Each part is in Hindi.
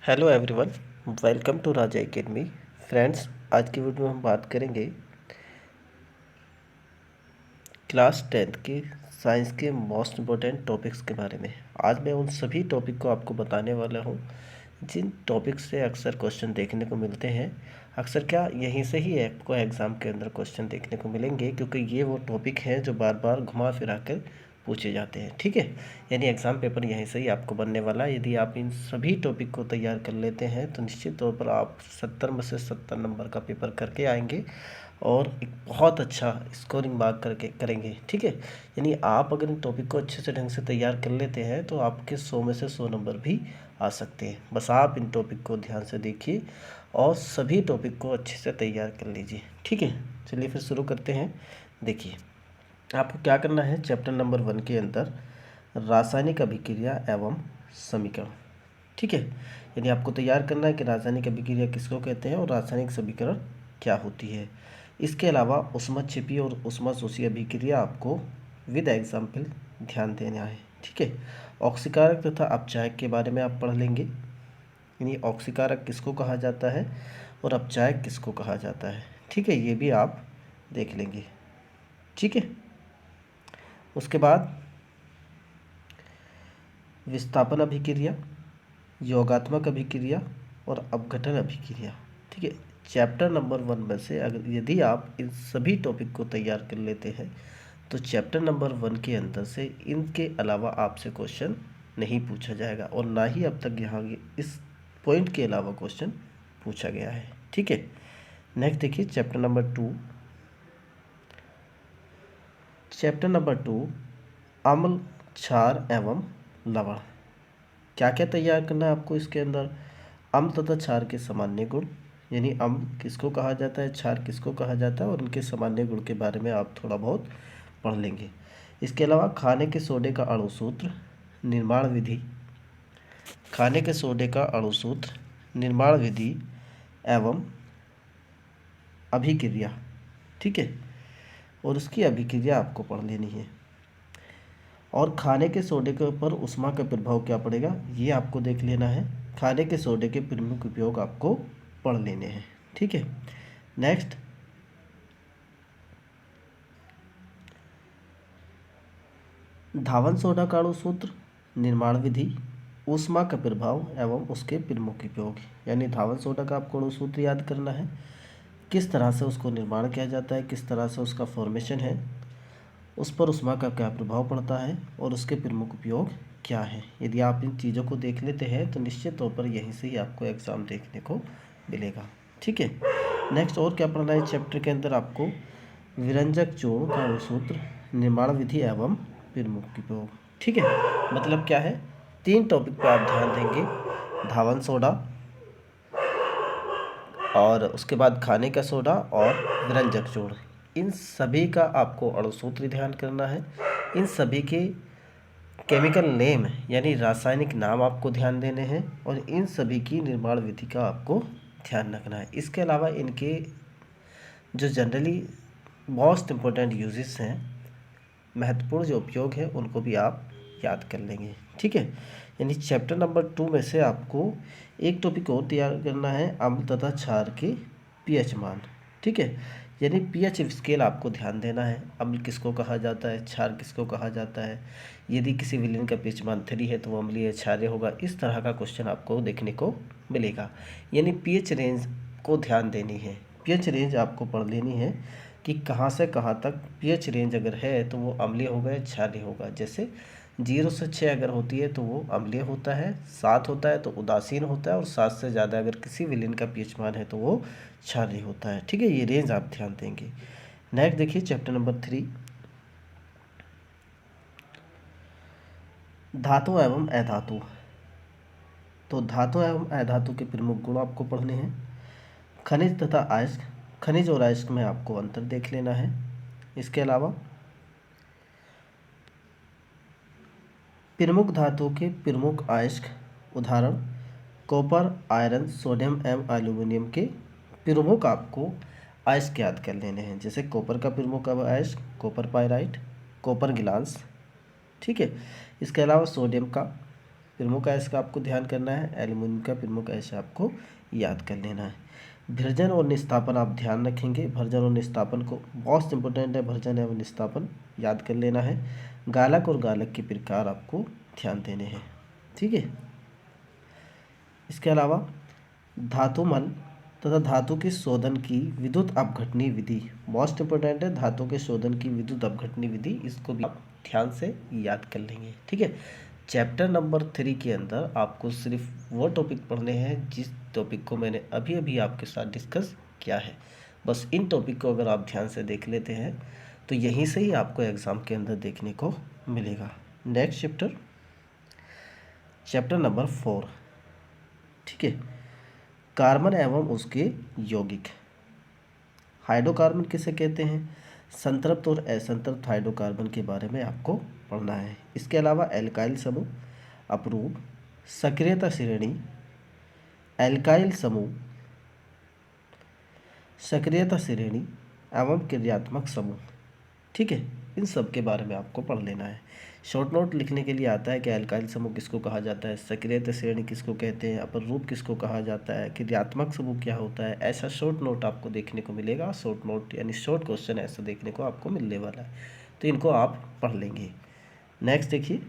Hello everyone, welcome to Raja Academy. Friends, आज की वीडियो में हम बात करेंगे क्लास 10th के साइंस के मोस्ट इम्पोर्टेंट टॉपिक्स के बारे में। आज मैं उन सभी टॉपिक को आपको बताने वाला हूं जिन टॉपिक से अक्सर क्वेश्चन देखने को मिलते हैं। अक्सर क्या यहीं से ही आपको एग्ज़ाम के अंदर क्वेश्चन देखने को मिलेंगे, क्योंकि ये वो टॉपिक हैं जो बार बार घुमा फिरा कर पूछे जाते हैं। ठीक है, यानी एग्ज़ाम पेपर यहीं से ही आपको बनने वाला है। यदि आप इन सभी टॉपिक को तैयार कर लेते हैं तो निश्चित तौर पर आप 70 में से 70 नंबर का पेपर करके आएंगे और एक बहुत अच्छा स्कोरिंग मार्क करके करेंगे। ठीक है, यानी आप अगर इन टॉपिक को अच्छे से ढंग से तैयार कर लेते हैं तो आपके 100 में से 100 नंबर भी आ सकते हैं। बस आप इन टॉपिक को ध्यान से देखिए और सभी टॉपिक को अच्छे से तैयार कर लीजिए। ठीक है, चलिए फिर शुरू करते हैं। देखिए, आपको क्या करना है, चैप्टर नंबर 1 के अंदर रासायनिक अभिक्रिया एवं समीकरण। ठीक है, यानी आपको तैयार करना है कि रासायनिक अभिक्रिया किसको कहते हैं और रासायनिक समीकरण क्या होती है। इसके अलावा ऊष्मक्षेपी और ऊष्माशोषी अभिक्रिया आपको विद एग्जाम्पल ध्यान देना है। ठीक है, ऑक्सीकारक तथा अपचायक के बारे में आप पढ़ लेंगे, यानी ऑक्सीकारक किसको कहा जाता है और अपचायक किसको कहा जाता है। ठीक है, ये भी आप देख लेंगे। ठीक है, उसके बाद विस्थापन अभिक्रिया, योगात्मक अभिक्रिया और अपघटन अभिक्रिया। ठीक है, चैप्टर नंबर 1 में से अगर यदि आप इन सभी टॉपिक को तैयार कर लेते हैं तो चैप्टर नंबर 1 के अंदर से इनके अलावा आपसे क्वेश्चन नहीं पूछा जाएगा और ना ही अब तक यहाँ इस पॉइंट के अलावा क्वेश्चन पूछा गया है। ठीक है, नेक्स्ट देखिए चैप्टर नंबर 2। चैप्टर नंबर 2, अम्ल, क्षार एवं लवण। क्या क्या तैयार करना है आपको इसके अंदर, अम्ल तथा क्षार के सामान्य गुण, यानी अम्ल किसको कहा जाता है, क्षार किसको कहा जाता है और उनके सामान्य गुण के बारे में आप थोड़ा बहुत पढ़ लेंगे। इसके अलावा खाने के सोडे का अणु सूत्र, निर्माण विधि, खाने के सोडे का अणु सूत्र, निर्माण विधि एवं अभिक्रिया। ठीक है, और उसकी अभिक्रिया आपको पढ़ लेनी है। और खाने के सोडे के ऊपर ऊष्मा का प्रभाव क्या पड़ेगा ये आपको देख लेना है। खाने के सोडे के प्रमुख उपयोग आपको पढ़ लेने हैं। ठीक है, नेक्स्ट धावन सोडा का अणु सूत्र, निर्माण विधि, ऊष्मा का प्रभाव एवं उसके प्रमुख उपयोग। यानी धावन सोडा का आपको अणु सूत्र याद करना है, किस तरह से उसको निर्माण किया जाता है, किस तरह से उसका फॉर्मेशन है, उस पर ऊष्मा का क्या प्रभाव पड़ता है और उसके प्रमुख उपयोग क्या है। यदि आप इन चीज़ों को देख लेते हैं तो निश्चित तौर पर यहीं से ही आपको एग्ज़ाम देखने को मिलेगा। ठीक है, नेक्स्ट और क्या पढ़ना है चैप्टर के अंदर आपको, विरंजक चूर्ण का अणु सूत्र, निर्माण विधि एवं प्रमुख उपयोग। ठीक है, मतलब क्या है, 3 टॉपिक पर आप ध्यान देंगे, धावन सोडा और उसके बाद खाने का सोडा और विरंजक चूर्ण। इन सभी का आपको अणु सूत्र ध्यान करना है, इन सभी के केमिकल नेम यानी रासायनिक नाम आपको ध्यान देने हैं और इन सभी की निर्माण विधि का आपको ध्यान रखना है। इसके अलावा इनके जो जनरली मोस्ट इम्पोर्टेंट यूजेस हैं, महत्वपूर्ण जो उपयोग है, उनको भी आप याद कर लेंगे। ठीक है, यानी चैप्टर नंबर 2 में से आपको एक टॉपिक और तैयार करना है, अम्ल तथा क्षार के पीएच मान। ठीक है, यानी पीएच स्केल आपको ध्यान देना है, अम्ल किसको कहा जाता है, क्षार किसको कहा जाता है। यदि किसी विलेन का पीएच मान 3 है तो वो अम्लीय क्षारीय होगा। इस तरह का क्वेश्चन आपको देखने को मिलेगा, यानी पीएच रेंज को ध्यान देनी है। पीएच रेंज आपको पढ़ लेनी है कि कहाँ से कहाँ तक पीएच रेंज अगर है तो वो अम्लीय होगा या क्षारीय होगा। जैसे 0 से 6 अगर होती है तो वो अम्लीय होता है, 7 होता है तो उदासीन होता है और 7 से ज़्यादा अगर किसी विलेन का पीएच मान है तो वो क्षारीय होता है। ठीक है, ये रेंज आप ध्यान देंगे। नेक्स्ट देखिए चैप्टर नंबर 3, धातु एवं अधातु। तो धातु एवं अधातु के प्रमुख गुण आपको पढ़ने हैं। खनिज तथा अयस्क, खनिज और अयस्क में आपको अंतर देख लेना है। इसके अलावा प्रमुख धातुओं के प्रमुख अयस्क, उदाहरण कॉपर, आयरन, सोडियम एवं एल्यूमिनियम के प्रमुख आपको अयस्क याद कर लेने हैं। जैसे कॉपर का प्रमुख अयस्क कॉपर पाइराइट, कॉपर गिलांस। ठीक है, इसके अलावा सोडियम का प्रमुख अयस्क का आपको ध्यान करना है, एल्युमिनियम का प्रमुख अयस्क आपको याद कर लेना है। विरजन और निस्तापन आप ध्यान रखेंगे, भर्जन और निस्तापन को बहुत इंपॉर्टेंट है, भर्जन एवं निस्तापन याद कर लेना है। गालक और गालक के प्रकार आपको ध्यान देने हैं, ठीक है। इसके अलावा धातुमल तथा धातु के शोधन की विद्युत अपघटनी विधि मोस्ट इंपोर्टेंट है, धातु के शोधन की विद्युत अपघटनी विधि, इसको भी आप ध्यान से याद कर लेंगे, ठीक है। चैप्टर नंबर 3 के अंदर आपको सिर्फ वो टॉपिक पढ़ने हैं जिस टॉपिक को मैंने अभी अभी आपके साथ डिस्कस किया है। बस इन टॉपिक को अगर आप ध्यान से देख लेते हैं तो यहीं से ही आपको एग्ज़ाम के अंदर देखने को मिलेगा। नेक्स्ट चैप्टर नंबर 4, ठीक है। कार्बन एवं उसके यौगिक। हाइड्रोकार्बन किसे कहते हैं, संतृप्त और असंतृप्त हाइड्रोकार्बन के बारे में आपको पढ़ना है। इसके अलावा एल्काइल समूह, अपरूप, सक्रियता श्रेणी, एल्काइल समूह, सक्रियता श्रेणी एवं क्रियात्मक समूह, ठीक है। इन सब के बारे में आपको पढ़ लेना है। शॉर्ट नोट लिखने के लिए आता है कि एल्काइल समूह किसको कहा जाता है, सक्रियता श्रेणी किसको कहते हैं, अपरूप किसको कहा जाता है, क्रियात्मक समूह क्या होता है, ऐसा शॉर्ट नोट आपको देखने को मिलेगा। शॉर्ट नोट यानी शॉर्ट क्वेश्चन ऐसा देखने को आपको मिलने वाला है, तो इनको आप पढ़ लेंगे। नेक्स्ट देखिए,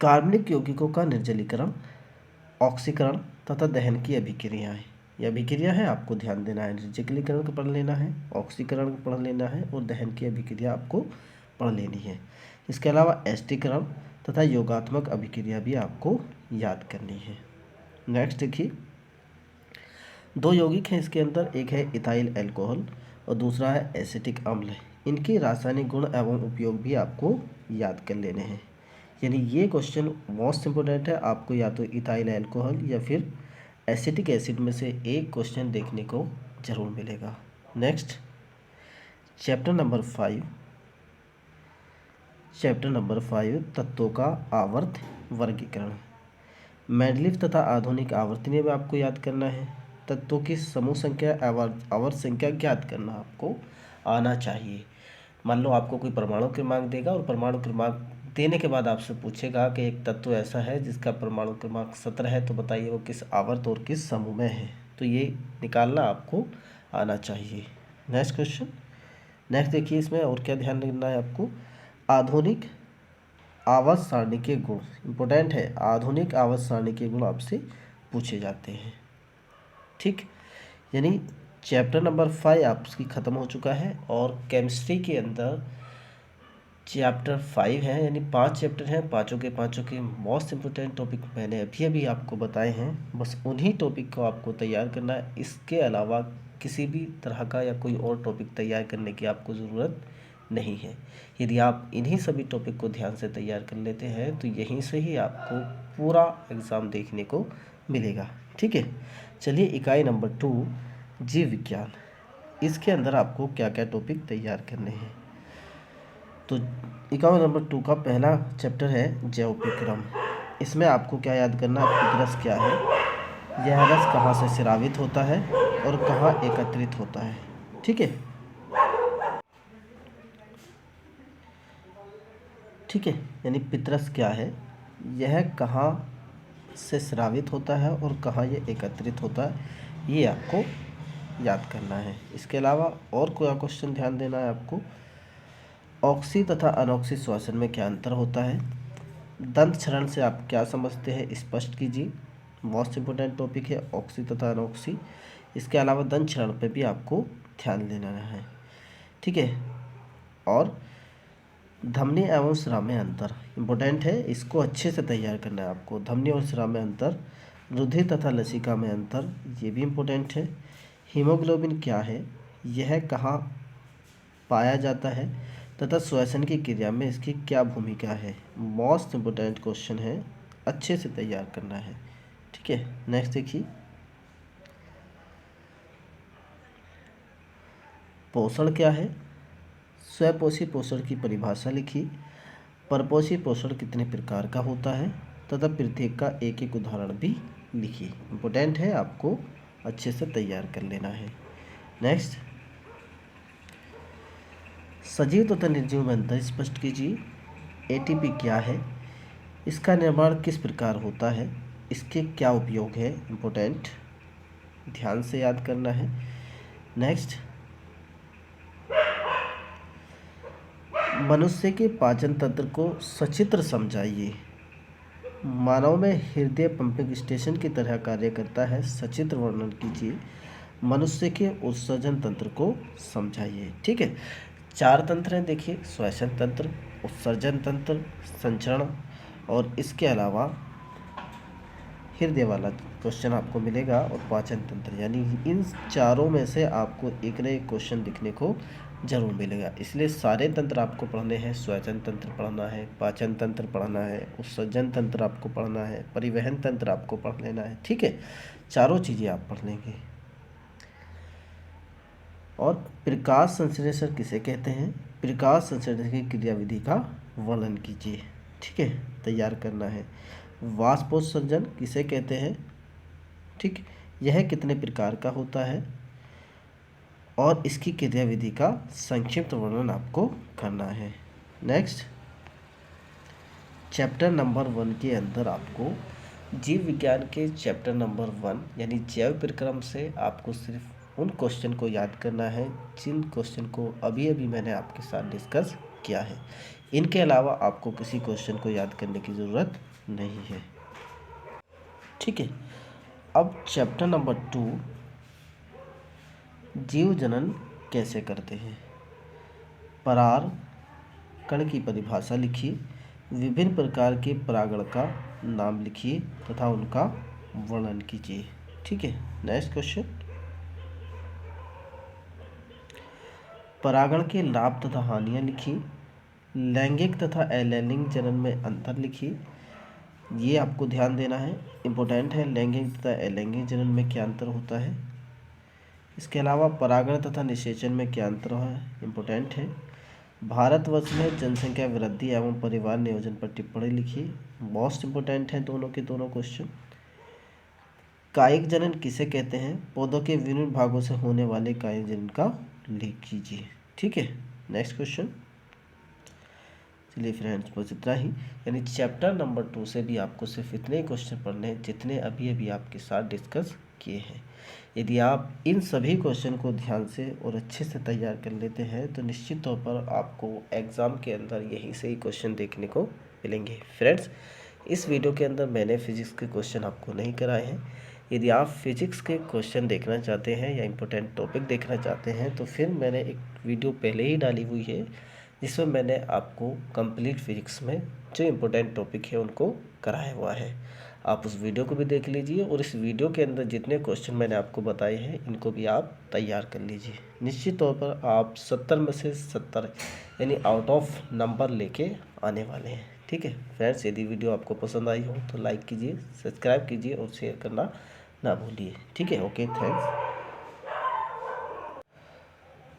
कार्बनिक यौगिकों का निर्जलीकरण, ऑक्सीकरण तथा दहन की अभिक्रियाएं। ये अभिक्रिया है, आपको ध्यान देना है। निर्जलीकरण को पढ़ लेना है, ऑक्सीकरण को पढ़ लेना है और दहन की अभिक्रिया आपको पढ़ लेनी है। इसके अलावा एस्टीकरण तथा योगात्मक अभिक्रिया भी आपको याद करनी है। नेक्स्ट देखिए, 2 यौगिक हैं इसके अंदर, एक है इथाइल अल्कोहल और दूसरा है एसिटिक अम्ल। इनके रासायनिक गुण एवं उपयोग भी आपको याद कर लेने हैं। यानी ये क्वेश्चन मोस्ट इंपोर्टेंट है, आपको या तो इथाइल अल्कोहल या फिर एसिटिक एसिड में से एक क्वेश्चन देखने को जरूर मिलेगा। नेक्स्ट चैप्टर नंबर 5 तत्वों का आवर्त वर्गीकरण। मेंडलीव तथा आधुनिक आवर्तनीय में आपको याद करना है। तत्वों की समूह संख्या आवर्त संख्या ज्ञात करना आपको आना चाहिए। मान लो आपको कोई परमाणु क्रमांक देगा और परमाणु क्रमांक देने के बाद आपसे पूछेगा कि एक तत्व ऐसा है जिसका परमाणु क्रमांक 17 है, तो बताइए वो किस आवर्त और किस समूह में है, तो ये निकालना आपको आना चाहिए। नेक्स्ट क्वेश्चन, नेक्स्ट देखिए, इसमें और क्या ध्यान रखना है आपको, आधुनिक आवर्त सारणी के गुण इंपॉर्टेंट है। आधुनिक आवर्त सारणी के गुण आपसे पूछे जाते हैं, ठीक। यानी चैप्टर नंबर 5 आपकी ख़त्म हो चुका है और केमिस्ट्री के अंदर चैप्टर 5 है, यानी 5 चैप्टर हैं, पाँचों के मोस्ट इम्पोर्टेंट टॉपिक मैंने अभी अभी आपको बताए हैं। बस उन्हीं टॉपिक को आपको तैयार करना है, इसके अलावा किसी भी तरह का या कोई और टॉपिक तैयार करने की आपको ज़रूरत नहीं है। यदि आप इन्हीं सभी टॉपिक को ध्यान से तैयार कर लेते हैं तो यहीं से ही आपको पूरा एग्ज़ाम देखने को मिलेगा, ठीक है। चलिए, इकाई नंबर 2 जीव विज्ञान, इसके अंदर आपको क्या क्या टॉपिक तैयार करने हैं। तो इकाई नंबर 2 का पहला चैप्टर है जैव विक्रम। इसमें आपको क्या याद करना है, पितरस क्या है, यह रस कहाँ से स्रावित होता है और कहाँ एकत्रित होता है, ठीक है। ठीक है, यानी पितरस क्या है, यह कहाँ से स्रावित होता है और कहाँ यह एकत्रित होता है, ये आपको याद करना है। इसके अलावा और कोई क्वेश्चन ध्यान देना है आपको, ऑक्सी तथा अनॉक्सी श्वसन में क्या अंतर होता है, दंत क्षरण से आप क्या समझते हैं, स्पष्ट कीजिए। मोस्ट इम्पोर्टेंट टॉपिक है ऑक्सी तथा अनॉक्सी। इसके अलावा दंत क्षरण पे भी आपको ध्यान देना है, ठीक है। और धमनी एवं शिरा में अंतर इम्पोर्टेंट है, इसको अच्छे से तैयार करना है आपको। धमनी और शिरा में अंतर, रुधिर तथा लसिका में अंतर, ये भी इम्पोर्टेंट है। हीमोग्लोबिन क्या है, यह कहाँ पाया जाता है तथा श्वसन की क्रिया में इसकी क्या भूमिका है, मोस्ट इम्पोर्टेंट क्वेश्चन है, अच्छे से तैयार करना है, ठीक है। नेक्स्ट देखिए, पोषण क्या है, स्वपोषी पोषण की परिभाषा लिखिए। परपोषी पोषण कितने प्रकार का होता है तथा प्रत्येक का एक एक उदाहरण भी लिखिए। इम्पोर्टेंट है, आपको अच्छे से तैयार कर लेना है। नेक्स्ट, सजीव तथा निर्जीव में अंतर स्पष्ट कीजिए। एटीपी क्या है, इसका निर्माण किस प्रकार होता है, इसके क्या उपयोग है, इम्पोर्टेंट, ध्यान से याद करना है। नेक्स्ट, मनुष्य के पाचन तंत्र को सचित्र समझाइए। मानव में हृदय पंपिंग स्टेशन की तरह कार्य करता है, सचित्र वर्णन कीजिए। मनुष्य के उत्सर्जन तंत्र को समझाइए। ठीक है, 4 तंत्र हैं देखिए, श्वसन तंत्र, उत्सर्जन तंत्र, संचरण और इसके अलावा हृदय वाला क्वेश्चन आपको मिलेगा और पाचन तंत्र, यानी इन चारों में से आपको एक न एक क्वेश्चन दिखने को जरूर मिलेगा। इसलिए सारे तंत्र आपको पढ़ने हैं, श्वसन तंत्र पढ़ना है, पाचन तंत्र पढ़ना है, उत्सर्जन तंत्र आपको पढ़ना है, परिवहन तंत्र आपको पढ़ लेना है। ठीक है, चारों चीज़ें आप पढ़ लेंगे। और प्रकाश संश्लेषण किसे कहते हैं, प्रकाश संश्लेषण की क्रियाविधि का वर्णन कीजिए। ठीक है, तैयार करना है। वाष्पोत्सर्जन किसे कहते हैं, ठीक, यह कितने प्रकार का होता है और इसकी क्रियाविधि का संक्षिप्त वर्णन आपको करना है। नेक्स्ट, चैप्टर नंबर 1 के अंदर आपको जीव विज्ञान के चैप्टर नंबर 1 यानी जैव प्रक्रम से आपको सिर्फ उन क्वेश्चन को याद करना है जिन क्वेश्चन को अभी अभी मैंने आपके साथ डिस्कस किया है। इनके अलावा आपको किसी क्वेश्चन को याद करने की ज़रूरत नहीं है। ठीक है, अब चैप्टर नंबर 2, जीव जनन कैसे करते हैं। पराग कण की परिभाषा लिखिए, विभिन्न प्रकार के परागण का नाम लिखिए तथा उनका वर्णन कीजिए। ठीक है, नेक्स्ट क्वेश्चन, परागण के लाभ तथा हानियाँ लिखिए, लैंगिक तथा अलैंगिक जनन में अंतर लिखिए। ये आपको ध्यान देना है, इम्पोर्टेंट है, लैंगिक तथा अलैंगिक जनन में क्या अंतर होता है। इसके अलावा परागण तथा निषेचन में क्या अंतर है, इम्पोर्टेंट है। भारतवर्ष में जनसंख्या वृद्धि एवं परिवार नियोजन पर टिप्पणी लिखिए, मोस्ट इम्पोर्टेंट है दोनों के दोनों क्वेश्चन। कायिक जनन किसे कहते हैं, पौधों के विभिन्न भागों से होने वाले कायिक जनन का लिख कीजिए। ठीक है, नेक्स्ट क्वेश्चन। चलिए फ्रेंड्स, बस इतना ही, यानी चैप्टर नंबर 2 से भी आपको सिर्फ इतने ही क्वेश्चन पढ़ने हैं जितने अभी अभी आपके साथ डिस्कस किए हैं। यदि आप इन सभी क्वेश्चन को ध्यान से और अच्छे से तैयार कर लेते हैं तो निश्चित तौर पर आपको एग्ज़ाम के अंदर यहीं से ही क्वेश्चन देखने को मिलेंगे। फ्रेंड्स, इस वीडियो के अंदर मैंने फिजिक्स के क्वेश्चन आपको नहीं कराए हैं। यदि आप फिजिक्स के क्वेश्चन देखना चाहते हैं या इम्पोर्टेंट टॉपिक देखना चाहते हैं तो फिर मैंने एक वीडियो पहले ही डाली हुई है जिसमें मैंने आपको कंप्लीट फिजिक्स में जो इम्पोर्टेंट टॉपिक है उनको कराया हुआ है। आप उस वीडियो को भी देख लीजिए और इस वीडियो के अंदर जितने क्वेश्चन मैंने आपको बताए हैं इनको भी आप तैयार कर लीजिए। निश्चित तौर पर आप 70 में से 70 यानी आउट ऑफ नंबर लेके आने वाले हैं। ठीक है फ्रेंड्स, यदि वीडियो आपको पसंद आई हो तो लाइक कीजिए, सब्सक्राइब कीजिए और शेयर करना ना भूलिए। ठीक है,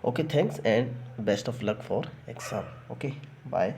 okay thanks and best of luck for exam. Okay, bye.